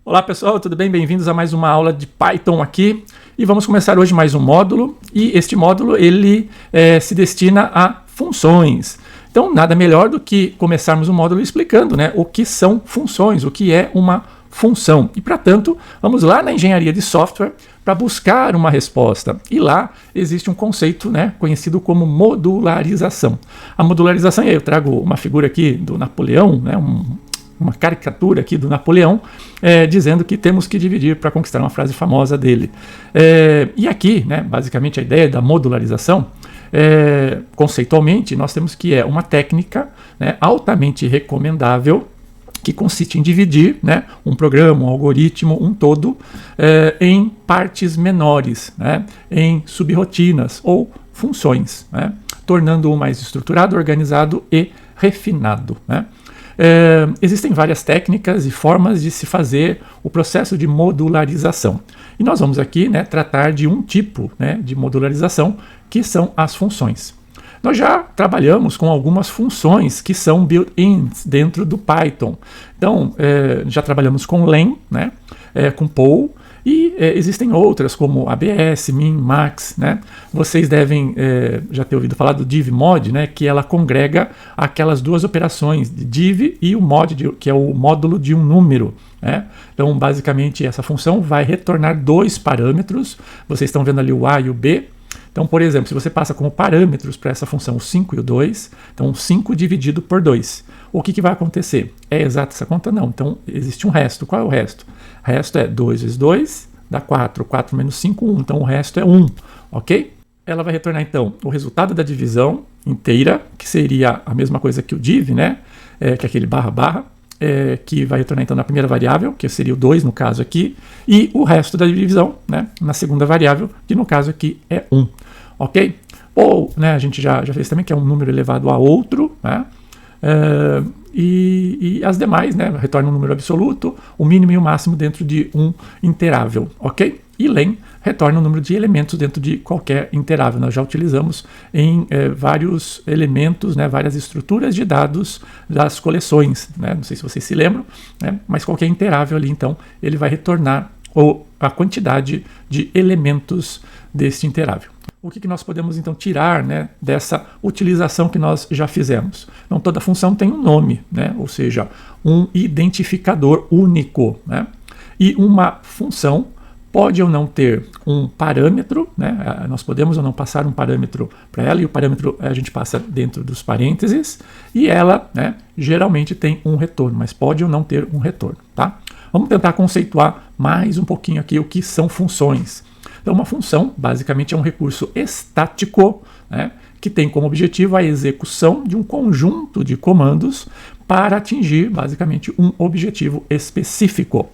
Olá pessoal, tudo bem? Bem-vindos a mais uma aula de Python aqui e vamos começar hoje mais um módulo e este módulo ele se destina a funções. Então nada melhor do que começarmos o módulo explicando, né, o que são funções, o que é uma função. E para tanto, vamos lá na engenharia de software para buscar uma resposta. E lá existe um conceito, né, conhecido como modularização. A modularização, e aí eu trago uma figura aqui do Napoleão, né, uma caricatura aqui do Napoleão, dizendo que temos que dividir para conquistar, uma frase famosa dele. E aqui, né, basicamente a ideia da modularização, conceitualmente, nós temos que é uma técnica, né, altamente recomendável, que consiste em dividir, né, um programa, um algoritmo, um todo, em partes menores, né, em subrotinas ou funções, né, tornando-o mais estruturado, organizado e refinado, né. Existem várias técnicas e formas de se fazer o processo de modularização. E nós vamos aqui, né, tratar de um tipo, né, de modularização, que são as funções. Nós já trabalhamos com algumas funções que são built-ins dentro do Python. Então, já trabalhamos com len, né, com poll, e existem outras como ABS, min, max, né? Vocês devem já ter ouvido falar do div-mod, né? Que ela congrega aquelas duas operações, div e o mod, que é o módulo de um número, né? Então, basicamente, essa função vai retornar dois parâmetros. Vocês estão vendo ali o A e o B. Então, por exemplo, se você passa como parâmetros para essa função o 5 e o 2, então 5 dividido por 2. O que vai acontecer? É exata essa conta? Não. Então, existe um resto. Qual é o resto? O resto é 2 vezes 2, dá 4. 4 menos 5, 1. Então, o resto é 1. Ok? Ela vai retornar, então, o resultado da divisão inteira, que seria a mesma coisa que o div, né? Que é aquele barra, que vai retornar, então, na primeira variável, que seria o 2, no caso aqui, e o resto da divisão, né, na segunda variável, que no caso aqui é 1. Ok? Ou, né, a gente já fez também, que é um número elevado a outro, né? E as demais, né, retornam um número absoluto, o mínimo e o máximo dentro de um interável, ok? E len retorna o número de elementos dentro de qualquer interável. Nós já utilizamos em vários elementos, né, várias estruturas de dados das coleções, né? Não sei se vocês se lembram, né, mas qualquer interável ali, então, ele vai retornar a quantidade de elementos deste interável. O que nós podemos, então, tirar, né, dessa utilização que nós já fizemos? Então, toda função tem um nome, né, ou seja, um identificador único, né? E uma função pode ou não ter um parâmetro, né? Nós podemos ou não passar um parâmetro para ela, e o parâmetro a gente passa dentro dos parênteses, e ela, né, geralmente tem um retorno, mas pode ou não ter um retorno, tá? Vamos tentar conceituar mais um pouquinho aqui o que são funções. Então, uma função, basicamente, é um recurso estático, né, que tem como objetivo a execução de um conjunto de comandos para atingir, basicamente, um objetivo específico.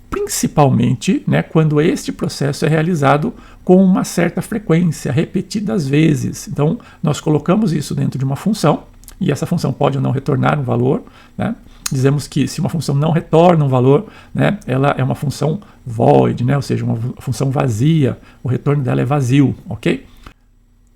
Principalmente, né, quando este processo é realizado com uma certa frequência, repetidas vezes. Então, nós colocamos isso dentro de uma função, e essa função pode ou não retornar um valor, né? Dizemos que se uma função não retorna um valor, né, ela é uma função void, né, ou seja, uma função vazia, o retorno dela é vazio, ok?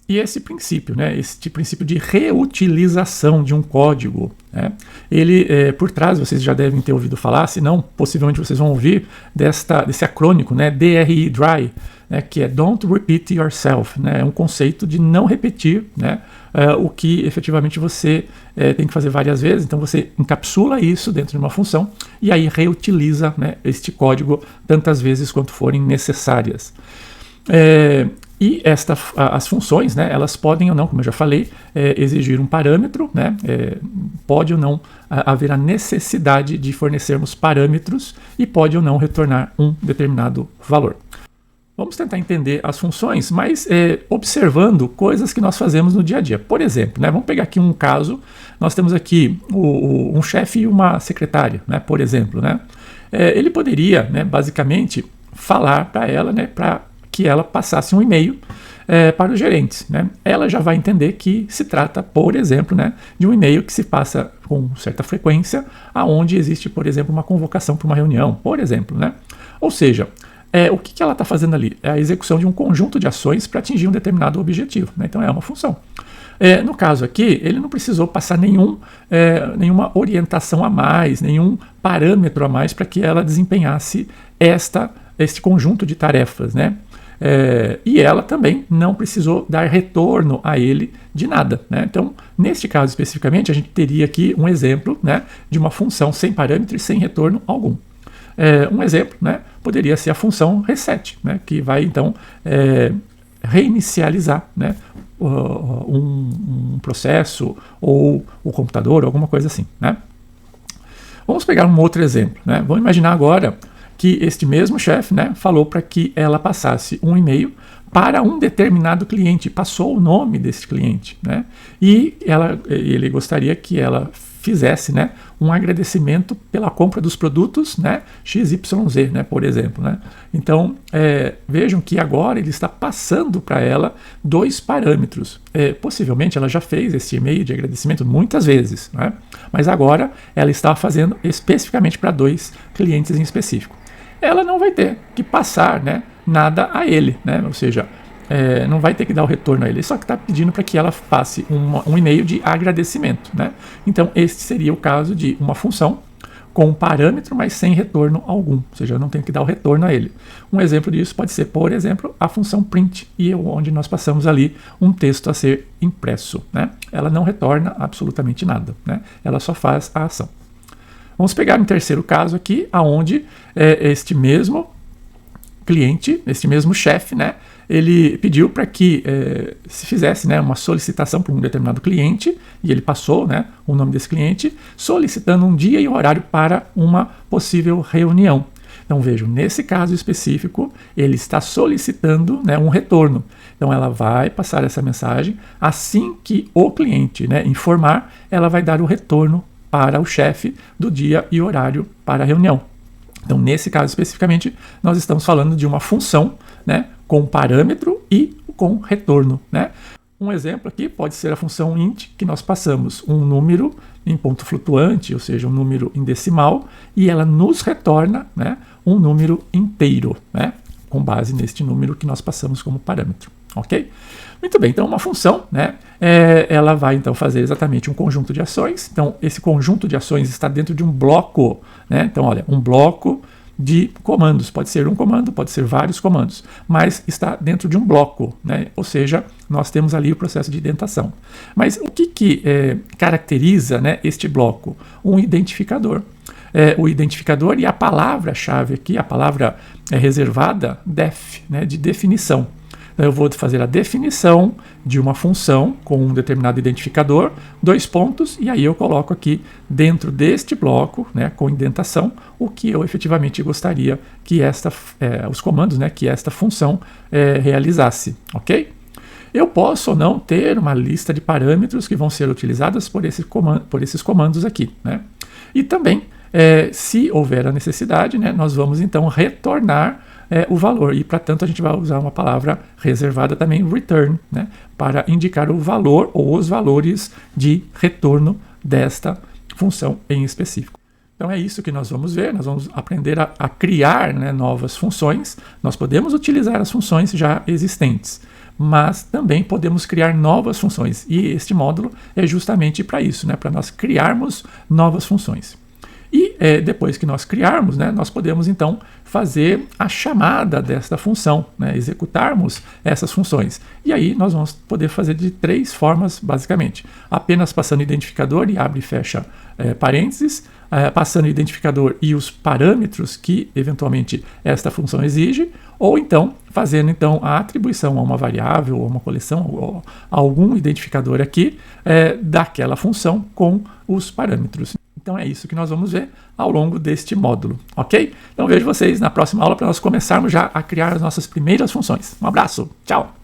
E esse princípio, né, este princípio de reutilização de um código, né, ele, por trás, vocês já devem ter ouvido falar, se não, possivelmente vocês vão ouvir desse acrônico, né, DRE, DRY, né, que é Don't Repeat Yourself, né, é um conceito de não repetir, né, o que efetivamente você tem que fazer várias vezes. Então você encapsula isso dentro de uma função e aí reutiliza, né, este código tantas vezes quanto forem necessárias. E as funções, né, elas podem ou não, como eu já falei, exigir um parâmetro, né, pode ou não haver a necessidade de fornecermos parâmetros e pode ou não retornar um determinado valor. Vamos tentar entender as funções, mas observando coisas que nós fazemos no dia a dia. Por exemplo, né, vamos pegar aqui um caso, nós temos aqui um chefe e uma secretária, né, por exemplo. Né, ele poderia, né, basicamente, falar para ela, né, para que ela passasse um e-mail para os gerentes. Né. Ela já vai entender que se trata, por exemplo, né, de um e-mail que se passa com certa frequência, aonde existe, por exemplo, uma convocação para uma reunião, por exemplo. Né. Ou seja, o que ela está fazendo ali? É a execução de um conjunto de ações para atingir um determinado objetivo, né? Então é uma função. No caso aqui, ele não precisou passar nenhuma orientação a mais, nenhum parâmetro a mais para que ela desempenhasse este conjunto de tarefas, né? E ela também não precisou dar retorno a ele de nada, né? Então, neste caso especificamente, a gente teria aqui um exemplo, né, de uma função sem parâmetro e sem retorno algum. Um exemplo, né, poderia ser a função reset, né, que vai então reinicializar, né, um processo ou o computador, alguma coisa assim, né? Vamos pegar um outro exemplo, né? Vamos imaginar agora que este mesmo chefe, né, falou para que ela passasse um e-mail para um determinado cliente, passou o nome desse cliente, né? E ele gostaria que ela fizesse, né, um agradecimento pela compra dos produtos, né, XYZ, né, por exemplo, né? Então, vejam que agora ele está passando para ela 2 parâmetros. Possivelmente ela já fez esse e-mail de agradecimento muitas vezes, né? Mas agora ela está fazendo especificamente para 2 clientes em específico. Ela não vai ter que passar, né, nada a ele, né? Ou seja, não vai ter que dar o retorno a ele, só que está pedindo para que ela passe um e-mail de agradecimento, né? Então, este seria o caso de uma função com um parâmetro, mas sem retorno algum, ou seja, eu não tenho que dar o retorno a ele. Um exemplo disso pode ser, por exemplo, a função print, onde nós passamos ali um texto a ser impresso, né? Ela não retorna absolutamente nada, né? Ela só faz a ação. Vamos pegar um terceiro caso aqui, onde este mesmo cliente, este mesmo chefe, né, ele pediu para que se fizesse, né, uma solicitação para um determinado cliente, e ele passou, né, o nome desse cliente, solicitando um dia e um horário para uma possível reunião. Então vejam, nesse caso específico, ele está solicitando, né, um retorno. Então ela vai passar essa mensagem, assim que o cliente, né, informar, ela vai dar o retorno para o chefe do dia e horário para a reunião. Então, nesse caso especificamente, nós estamos falando de uma função, né, com parâmetro e com retorno, né? Um exemplo aqui pode ser a função int, que nós passamos um número em ponto flutuante, ou seja, um número em decimal, e ela nos retorna, né, um número inteiro, né, com base neste número que nós passamos como parâmetro. Ok? Muito bem, então uma função, né, ela vai então fazer exatamente um conjunto de ações. Então esse conjunto de ações está dentro de um bloco, né? Então olha, um bloco de comandos, pode ser um comando, pode ser vários comandos, mas está dentro de um bloco, né? Ou seja, nós temos ali o processo de indentação. Mas o que caracteriza, né, este bloco? Um identificador. O identificador e a palavra-chave aqui, a palavra reservada, def, né, de definição. Eu vou fazer a definição de uma função com um determinado identificador, 2 pontos, e aí eu coloco aqui dentro deste bloco, né, com indentação, o que eu efetivamente gostaria que os comandos, né, que esta função realizasse, ok? Eu posso ou não ter uma lista de parâmetros que vão ser utilizados por esses comandos aqui, né? E também, se houver a necessidade, né, nós vamos então retornar o valor, e para tanto a gente vai usar uma palavra reservada também, return, né, para indicar o valor ou os valores de retorno desta função em específico. Então é isso que nós vamos ver, nós vamos aprender a criar, né, novas funções. Nós podemos utilizar as funções já existentes, mas também podemos criar novas funções, e este módulo é justamente para isso, né, para nós criarmos novas funções. E depois que nós criarmos, né, nós podemos então fazer a chamada desta função, né, executarmos essas funções. E aí nós vamos poder fazer de 3 formas, basicamente. Apenas passando o identificador e abre e fecha parênteses, passando o identificador e os parâmetros que eventualmente esta função exige, ou então fazendo então a atribuição a uma variável ou uma coleção ou a algum identificador aqui daquela função com os parâmetros. Então é isso que nós vamos ver ao longo deste módulo, ok? Então vejo vocês na próxima aula para nós começarmos já a criar as nossas primeiras funções. Um abraço, tchau!